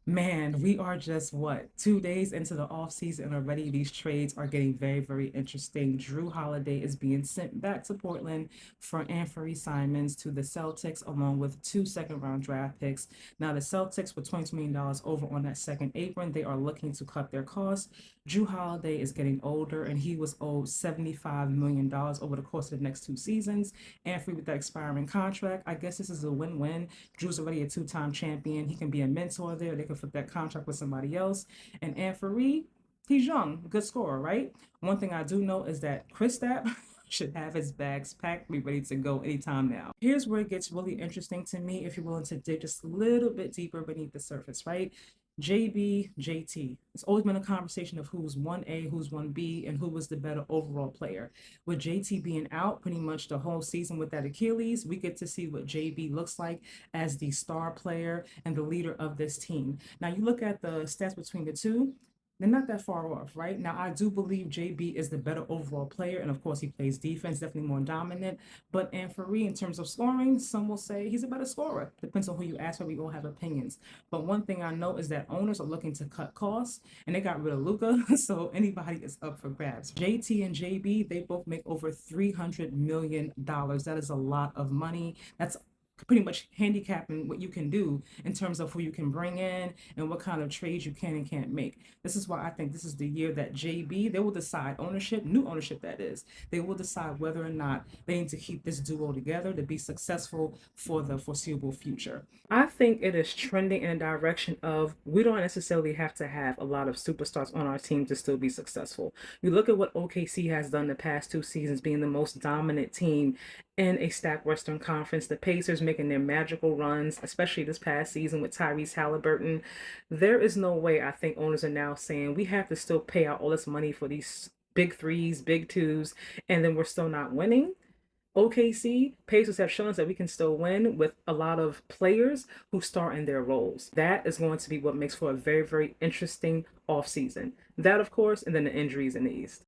Man, we are just what, 2 days into the offseason and already these trades are getting very, very interesting. Jrue Holiday is being sent back to Portland for Anthony Simons to the Celtics, along with two second-round draft picks. Now, the Celtics with $22 million over on that second apron, they are looking to cut their costs. Jrue Holiday is getting older, and he was owed $75 million over the course of the next two seasons. Anthony with that expiring contract, I guess this is a win-win. Drew's already a two-time champion. He can be a mentor there. They can flip that contract with somebody else. And Anthony, he's young, good scorer, right? One thing I do know is that Kristaps should have his bags packed, be ready to go anytime now. Here's where it gets really interesting to me if you're willing to dig just a little bit deeper beneath the surface, right? JB, JT. It's always been a conversation of who's 1A, who's 1B, and who was the better overall player. With JT being out pretty much the whole season with that Achilles, we get to see what JB looks like as the star player and the leader of this team. Now, you look at the stats between the two, they're not that far off, right? Now, I do believe JB is the better overall player, and of course, he plays defense, definitely more dominant. But Anthony, in terms of scoring, some will say he's a better scorer. Depends on who you ask, but we all have opinions. But one thing I know is that owners are looking to cut costs, and they got rid of Luca, so anybody is up for grabs. JT and JB, they both make over $300 million. That is a lot of money. That's pretty much handicapping what you can do in terms of who you can bring in and what kind of trades you can and can't make. This is why I think this is the year that JB, they will decide ownership, new ownership that is, they will decide whether or not they need to keep this duo together to be successful for the foreseeable future. I think it is trending in a direction of we don't necessarily have to have a lot of superstars on our team to still be successful. You look at what OKC has done the past two seasons, being the most dominant team in a stacked Western Conference. The Pacers making their magical runs, especially this past season with Tyrese Halliburton. There is no way I think owners are now saying we have to still pay out all this money for these big threes, big twos, and then we're still not winning. OKC, Pacers have shown us that we can still win with a lot of players who star in their roles. That is going to be what makes for a very, very interesting offseason. That, of course, and then the injuries in the East.